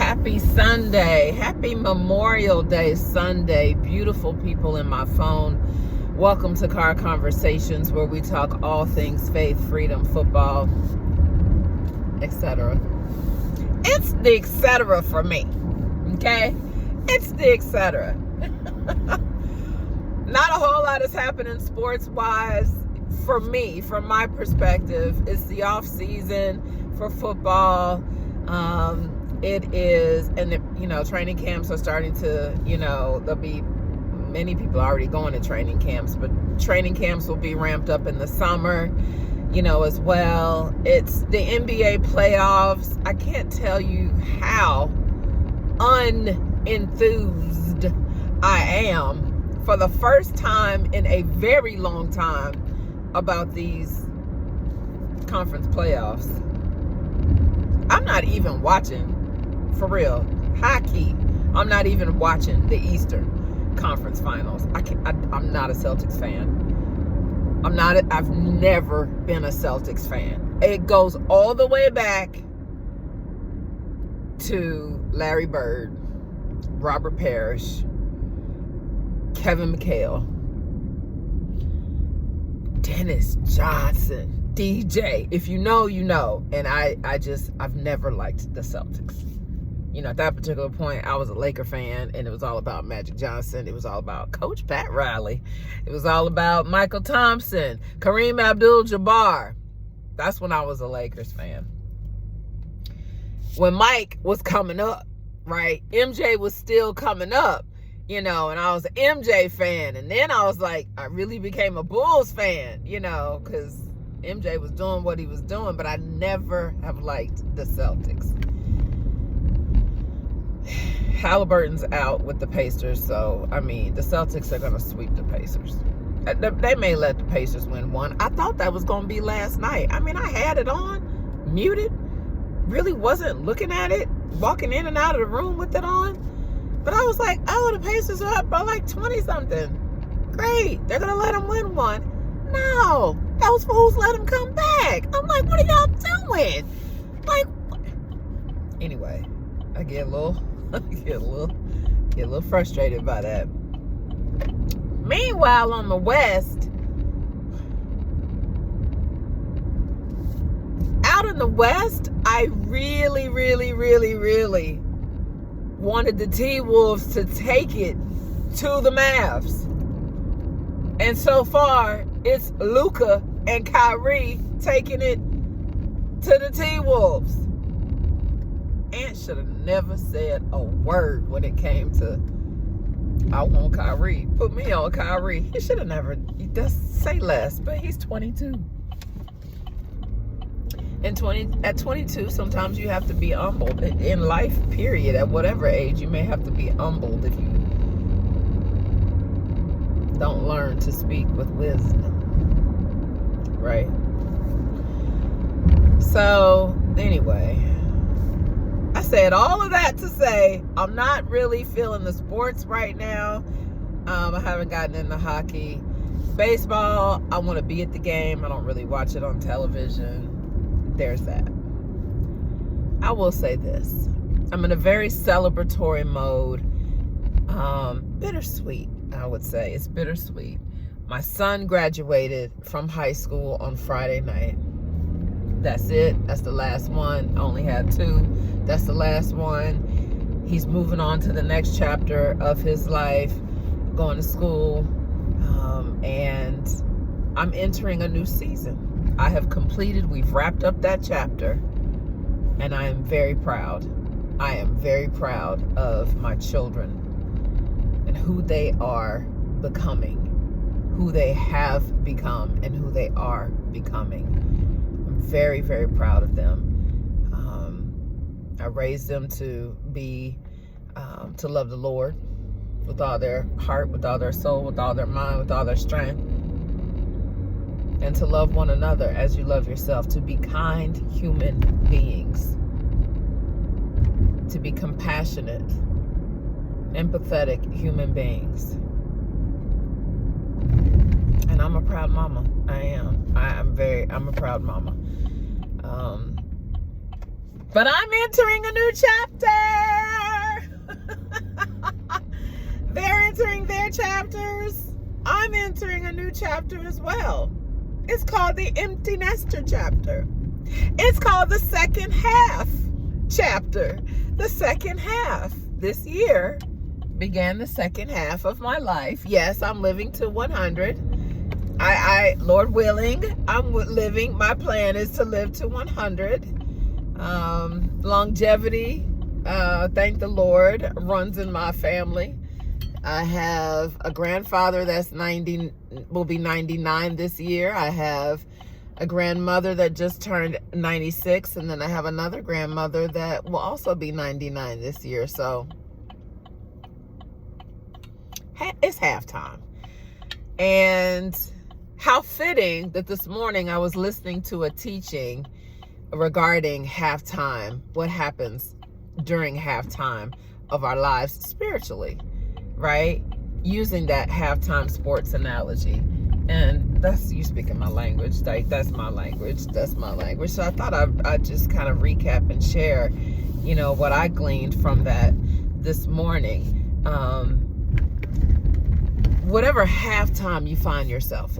Happy Sunday. Happy Memorial Day Sunday. Beautiful people in my phone. Welcome to Car Conversations, where we talk all things faith, freedom, football, etc. It's the etc. for me. Okay? It's the etc. Not a whole lot is happening sports-wise for me, from my perspective. It's the off season for football. It is, and training camps are starting to, there'll be many people already going to training camps, but training camps will be ramped up in the summer, as well. It's the NBA playoffs. I can't tell you how unenthused I am for the first time in a very long time about these conference playoffs. I'm not even watching, for real, high key. I'm not even watching the Eastern Conference Finals. I'm not a Celtics fan. I've never been a Celtics fan. It goes all the way back to Larry Bird, Robert Parrish, Kevin McHale, Dennis Johnson, DJ. If you know, you know. And I've never liked the Celtics. At that particular point, I was a Laker fan, and it was all about Magic Johnson. It was all about Coach Pat Riley. It was all about Michael Thompson, Kareem Abdul-Jabbar. That's when I was a Lakers fan. When Mike was coming up, right? MJ was still coming up, and I was an MJ fan. And then I was like, I really became a Bulls fan, because MJ was doing what he was doing, but I never have liked the Celtics. Halliburton's out with the Pacers, so, the Celtics are going to sweep the Pacers. They may let the Pacers win one. I thought that was going to be last night. I had it on, muted, really wasn't looking at it, walking in and out of the room with it on. But I was like, oh, the Pacers are up by like 20-something. Great, they're going to let them win one. No, those fools let them come back. I'm like, what are y'all doing? Anyway, I get a little frustrated by that. Meanwhile, on the West, out in the West, I really, really, really, really wanted the T-Wolves to take it to the Mavs. And so far, it's Luka and Kyrie taking it to the T-Wolves. Ant should have never said a word when it came to, I want Kyrie. Put me on Kyrie. He should have never, just say less, but he's 22. And at 22, sometimes you have to be humbled. In life, period, at whatever age, you may have to be humbled if you don't learn to speak with wisdom. Right? So, anyway, I said all of that to say I'm not really feeling the sports right now. I haven't gotten into hockey. Baseball, I want to be at the game. I don't really watch it on television. There's that. I will say this. I'm in a very celebratory mode. Bittersweet, I would say. It's bittersweet. My son graduated from high school on Friday night. That's it. That's the last one. I only had 2. That's the last one. He's moving on to the next chapter of his life, going to school, and I'm entering a new season. We've wrapped up that chapter, and I am very proud. I am very proud of my children and who they are becoming, who they have become, and who they are becoming. I'm very, very proud of them. I raised them to be, to love the Lord with all their heart, with all their soul, with all their mind, with all their strength. And to love one another as you love yourself. To be kind human beings. To be compassionate, empathetic human beings. And I'm a proud mama. I am. I'm a proud mama. But I'm entering a new chapter. They're entering their chapters. I'm entering a new chapter as well. It's called the empty nester chapter. It's called the second half chapter. The second half. This year began the second half of my life. Yes, I'm living to 100. Lord willing, I'm living. My plan is to live to 100. Longevity, thank the Lord, runs in my family. I have a grandfather that's 90, will be 99 this year. I have a grandmother that just turned 96, and then I have another grandmother that will also be 99 this year. So it's halftime. And how fitting that this morning I was listening to a teaching regarding halftime, what happens during halftime of our lives spiritually, right? Using that halftime sports analogy. And that's, you speaking my language, like that's my language. So I thought I'd just kind of recap and share, what I gleaned from that this morning. Whatever halftime you find yourself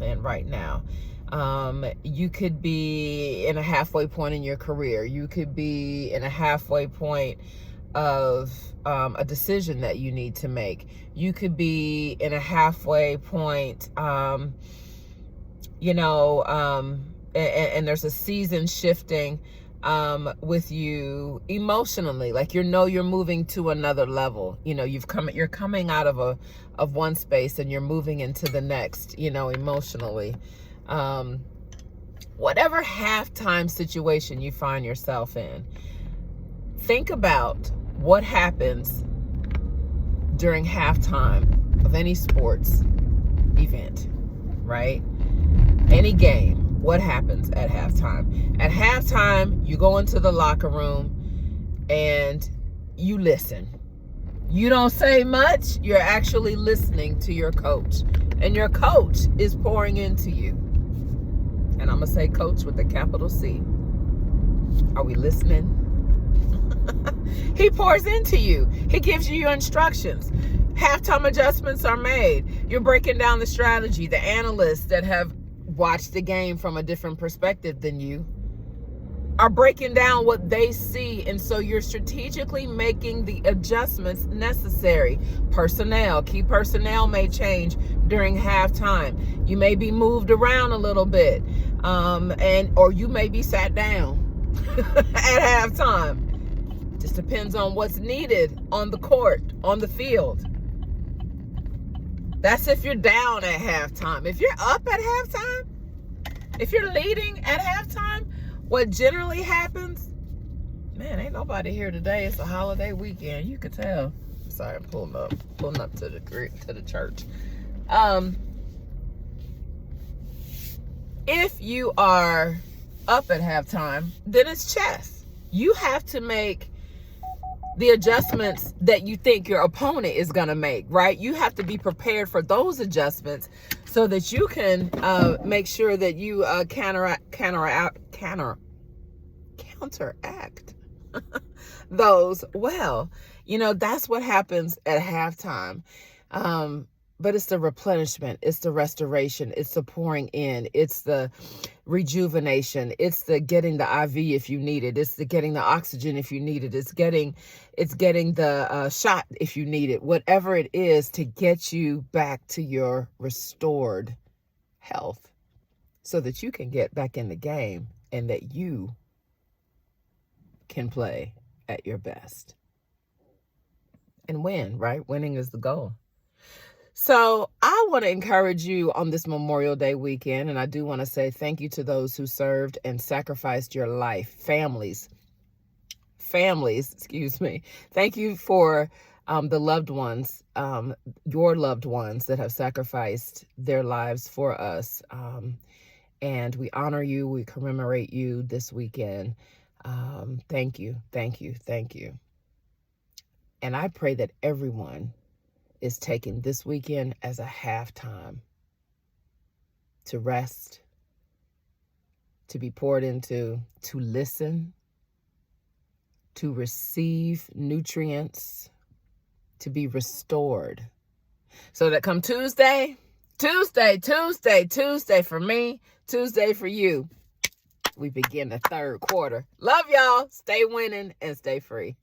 in, right now, you could be in a halfway point in your career. You could be in a halfway point of a decision that you need to make. You could be in a halfway point, and there's a season shifting with you emotionally, like you're moving to another level. You're coming out of one space and you're moving into the next, emotionally. Whatever halftime situation you find yourself in, think about what happens during halftime of any sports event, right? Any game. What happens at halftime? At halftime, you go into the locker room and you listen. You don't say much. You're actually listening to your coach. And your coach is pouring into you. And I'm going to say coach with a capital C. Are we listening? He pours into you. He gives you your instructions. Halftime adjustments are made. You're breaking down the strategy. The analysts that have watched the game from a different perspective than you are breaking down what they see. And so you're strategically making the adjustments necessary. Key personnel may change during halftime. You may be moved around a little bit, or you may be sat down at halftime. Just depends on what's needed on the court, on the field. That's if you're down at halftime. If you're up at halftime, if you're leading at halftime, what generally happens, man, ain't nobody here today. It's a holiday weekend. You could tell. Sorry, I'm pulling up to the church. If you are up at halftime, then it's chess. You have to make the adjustments that you think your opponent is going to make, right? You have to be prepared for those adjustments so that you can make sure that you counteract those well. That's what happens at halftime. But it's the replenishment, it's the restoration, it's the pouring in, it's the rejuvenation, it's the getting the IV if you need it, it's the getting the oxygen if you need it, it's getting the shot if you need it, whatever it is to get you back to your restored health so that you can get back in the game and that you can play at your best and win, right? Winning is the goal. So I want to encourage you on this Memorial Day weekend, and I do want to say thank you to those who served and sacrificed your life. Families, excuse me. Thank you for the loved ones, your loved ones that have sacrificed their lives for us. And we honor you. We commemorate you this weekend. Thank you. And I pray that everyone is taking this weekend as a halftime to rest, to be poured into, to listen, to receive nutrients, to be restored. So that come Tuesday for me, Tuesday for you, we begin the third quarter. Love y'all. Stay winning and stay free.